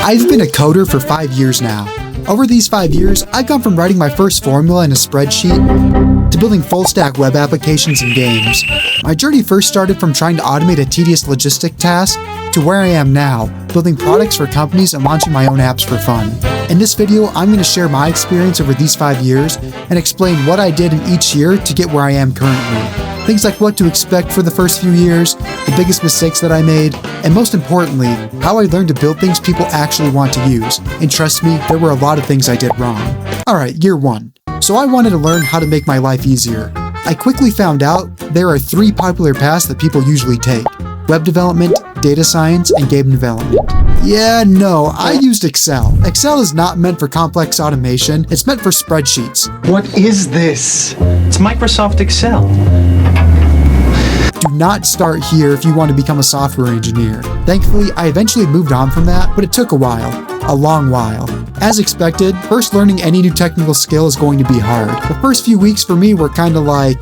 I've been a coder for 5 years now. Over these 5 years, I've gone from writing my first formula in a spreadsheet to building full-stack web applications and games. My journey first started from trying to automate a tedious logistic task to where I am now, building products for companies and launching my own apps for fun. In this video, I'm going to share my experience over these 5 years and explain what I did in each year to get where I am currently. Things like what to expect for the first few years, the biggest mistakes that I made, and most importantly, how I learned to build things people actually want to use. And trust me, there were a lot of things I did wrong. Alright, year 1. So I wanted to learn how to make my life easier. I quickly found out there are 3 popular paths that people usually take: web development, data science, and game development. Yeah, no, I used Excel. Excel is not meant for complex automation, it's meant for spreadsheets. What is this? It's Microsoft Excel. Do not start here if you want to become a software engineer. Thankfully, I eventually moved on from that, but it took a while. A long while. As expected, first learning any new technical skill is going to be hard. The first few weeks for me were kinda like...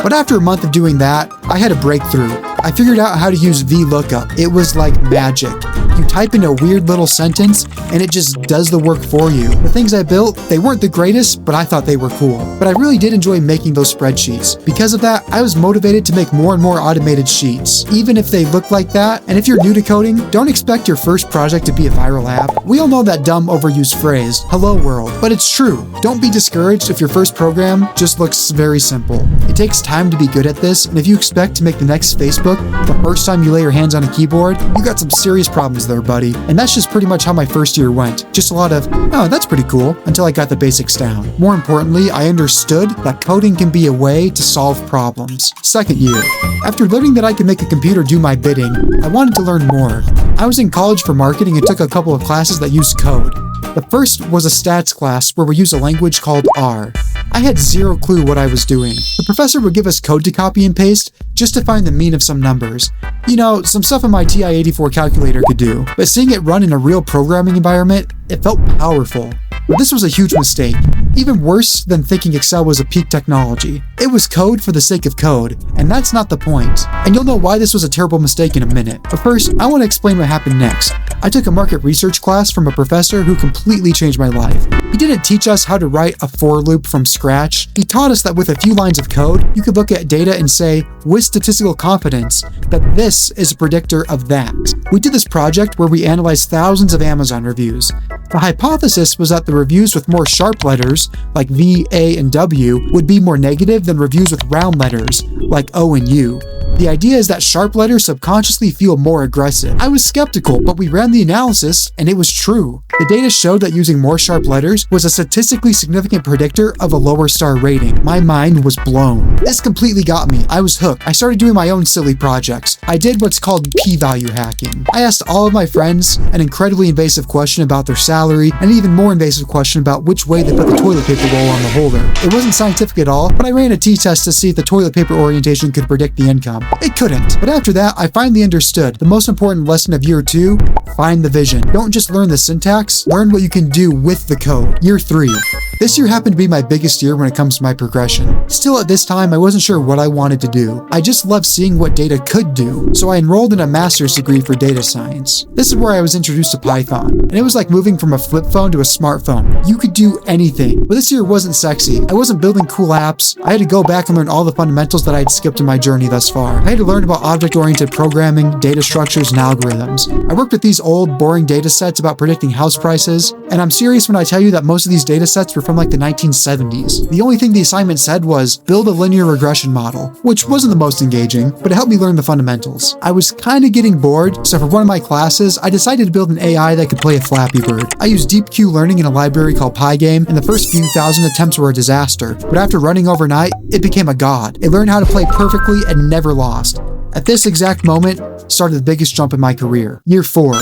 But after a month of doing that, I had a breakthrough. I figured out how to use VLOOKUP. It was like magic. You type in a weird little sentence, and it just does the work for you. The things I built, they weren't the greatest, but I thought they were cool. But I really did enjoy making those spreadsheets. Because of that, I was motivated to make more and more automated sheets, even if they look like that. And if you're new to coding, don't expect your first project to be a viral app. We all know that dumb overused phrase, hello world, but it's true. Don't be discouraged if your first program just looks very simple. It takes time to be good at this, and if you expect to make the next Facebook the first time you lay your hands on a keyboard, you got some serious problems there, buddy. And that's just pretty much how my first year went. Just a lot of, oh, that's pretty cool, until I got the basics down. More importantly, I understood that coding can be a way to solve problems. Second year. After learning that I could make a computer do my bidding, I wanted to learn more. I was in college for marketing and took a couple of classes that used code. The first was a stats class where we used a language called R. I had zero clue what I was doing. The professor would give us code to copy and paste just to find the mean of some numbers. You know, some stuff in my TI-84 calculator could do, but seeing it run in a real programming environment, it felt powerful. But this was a huge mistake, even worse than thinking Excel was a peak technology. It was code for the sake of code, and that's not the point. And you'll know why this was a terrible mistake in a minute. But first, I want to explain what happened next. I took a market research class from a professor who completely changed my life. He didn't teach us how to write a for loop from scratch. He taught us that with a few lines of code, you could look at data and say, with statistical confidence, that this is a predictor of that. We did this project where we analyzed thousands of Amazon reviews. The hypothesis was that the reviews with more sharp letters, like V, A, and W, would be more negative than reviews with round letters, like O and U. The idea is that sharp letters subconsciously feel more aggressive. I was skeptical, but we ran the analysis, and it was true. The data showed that using more sharp letters was a statistically significant predictor of a lower star rating. My mind was blown. This completely got me. I was hooked. I started doing my own silly projects. I did what's called p-value hacking. I asked all of my friends an incredibly invasive question about their salary, and an even more invasive question about which way they put the toilet paper roll on the holder. It wasn't scientific at all, but I ran a t-test to see if the toilet paper orientation could predict the income. It couldn't. But after that, I finally understood the most important lesson of year 2, find the vision. Don't just learn the syntax, learn what you can do with the code. Year 3. This year happened to be my biggest year when it comes to my progression. Still at this time, I wasn't sure what I wanted to do. I just loved seeing what data could do, so I enrolled in a master's degree for data science. This is where I was introduced to Python, and it was like moving from a flip phone to a smartphone. You could do anything, but this year wasn't sexy. I wasn't building cool apps. I had to go back and learn all the fundamentals that I had skipped in my journey thus far. I had to learn about object-oriented programming, data structures, and algorithms. I worked with these old, boring data sets about predicting house prices, and I'm serious when I tell you that most of these data sets were from like the 1970s. The only thing the assignment said was, build a linear regression model, which wasn't the most engaging, but it helped me learn the fundamentals. I was kinda getting bored, so for one of my classes, I decided to build an AI that could play a Flappy Bird. I used DeepQ learning in a library called Pygame, and the first few thousand attempts were a disaster, but after running overnight, it became a god. It learned how to play perfectly and never lost. At this exact moment, started the biggest jump in my career. Year 4.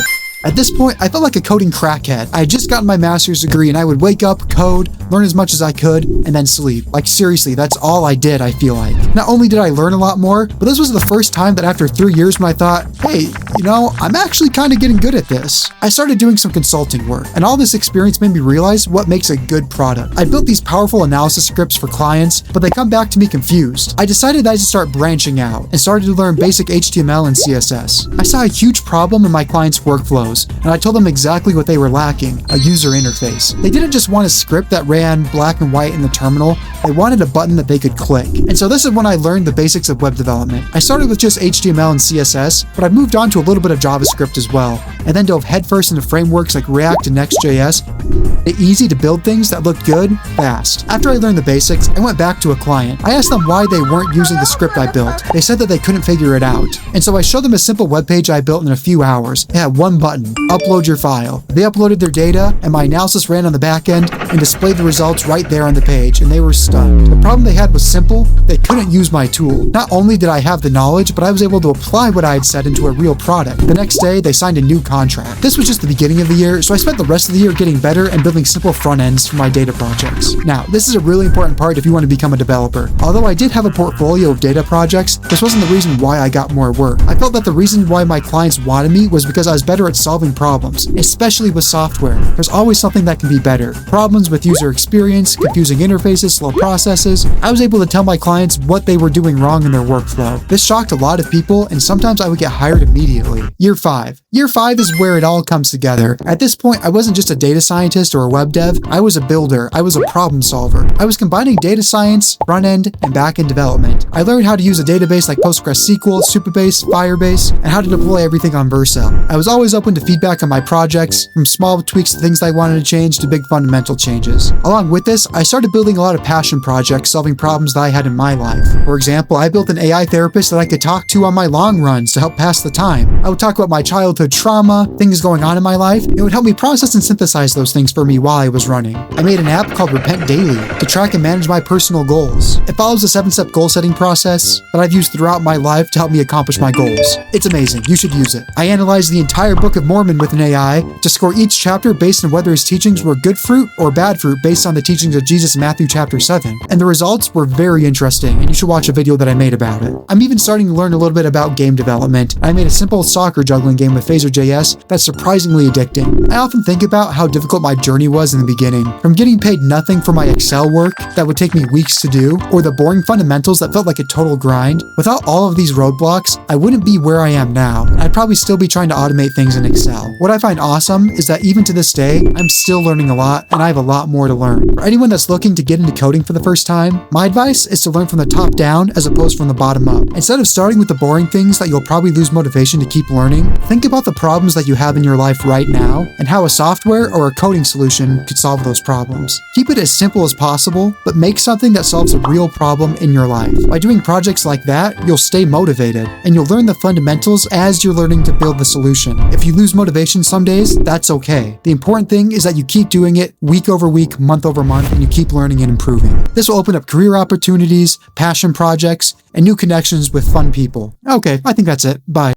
At this point, I felt like a coding crackhead. I had just gotten my master's degree and I would wake up, code, learn as much as I could, and then sleep. Like seriously, that's all I did, I feel like. Not only did I learn a lot more, but this was the first time that after 3 years when I thought, hey, I'm actually kind of getting good at this. I started doing some consulting work, and all this experience made me realize what makes a good product. I built these powerful analysis scripts for clients, but they come back to me confused. I decided that I should start branching out and started to learn basic HTML and CSS. I saw a huge problem in my clients' workflows, and I told them exactly what they were lacking: a user interface. They didn't just want a script that ran black and white in the terminal, they wanted a button that they could click. And so this is when I learned the basics of web development. I started with just HTML and CSS, but I've moved on to a little bit of JavaScript as well, and then dove headfirst into frameworks like React and Next.js. It's easy to build things that look good, fast. After I learned the basics, I went back to a client. I asked them why they weren't using the script I built. They said that they couldn't figure it out. And so I showed them a simple web page I built in a few hours. It had one button: upload your file. They uploaded their data, and my analysis ran on the back end and displayed the results right there on the page, and they were stunned. The problem they had was simple: they couldn't use my tool. Not only did I have the knowledge, but I was able to apply what I had said into a real product. The next day, they signed a new contract. This was just the beginning of the year, so I spent the rest of the year getting better and building simple front ends for my data projects. Now, this is a really important part if you want to become a developer. Although I did have a portfolio of data projects, this wasn't the reason why I got more work. I felt that the reason why my clients wanted me was because I was better at solving problems, especially with software. There's always something that can be better. Problems with user experience, confusing interfaces, slow processes. I was able to tell my clients what they were doing wrong in their workflow. This shocked a lot of people, and sometimes I would get hired immediately. Year 5. Year 5 is where it all comes together. At this point, I wasn't just a data scientist or a web dev. I was a builder. I was a problem solver. I was combining data science, front-end, and back-end development. I learned how to use a database like PostgreSQL, Supabase, Firebase, and how to deploy everything on Vercel. I was always open to feedback on my projects, from small tweaks to things I wanted to change to big fundamental changes. Along with this, I started building a lot of passion projects solving problems that I had in my life. For example, I built an AI therapist that I could talk to on my long runs to help pass the time. I would talk about my childhood trauma, things going on in my life. It would help me process and synthesize those things for me while I was running. I made an app called Repent Daily to track and manage my personal goals. It follows a 7-step goal setting process that I've used throughout my life to help me accomplish my goals. It's amazing. You should use it. I analyzed the entire Book of Mormon with an AI to score each chapter based on whether his teachings were good fruit or bad fruit based on the teachings of Jesus in Matthew chapter 7. And the results were very interesting, and you should watch a video that I made about it. I'm even starting to learn a little bit about game development. I made a simple soccer juggling game with Phaser.js that's surprisingly addicting. I often think about how difficult my journey was in the beginning. From getting paid nothing for my Excel work that would take me weeks to do, or the boring fundamentals that felt like a total grind. Without all of these roadblocks, I wouldn't be where I am now. I'd probably still be trying to automate things in Excel. What I find awesome is that even to this day, I'm still learning a lot, and I have a lot more to learn. For anyone that's looking to get into coding for the first time, my advice is to learn from the top down as opposed from the bottom up. Instead of starting with the boring things that you'll probably lose motivation to keep learning, think about the problems that you have in your life right now and how a software or a coding solution could solve those problems. Keep it as simple as possible, but make something that solves a real problem in your life. By doing projects like that, you'll stay motivated, and you'll learn the fundamentals as you're learning to build the solution. If you lose motivation some days, that's okay. The important thing is that you keep doing it week over week, month over month, and you keep learning and improving. This will open up career opportunities, passion projects, and new connections with fun people. Okay, I think that's it. Bye.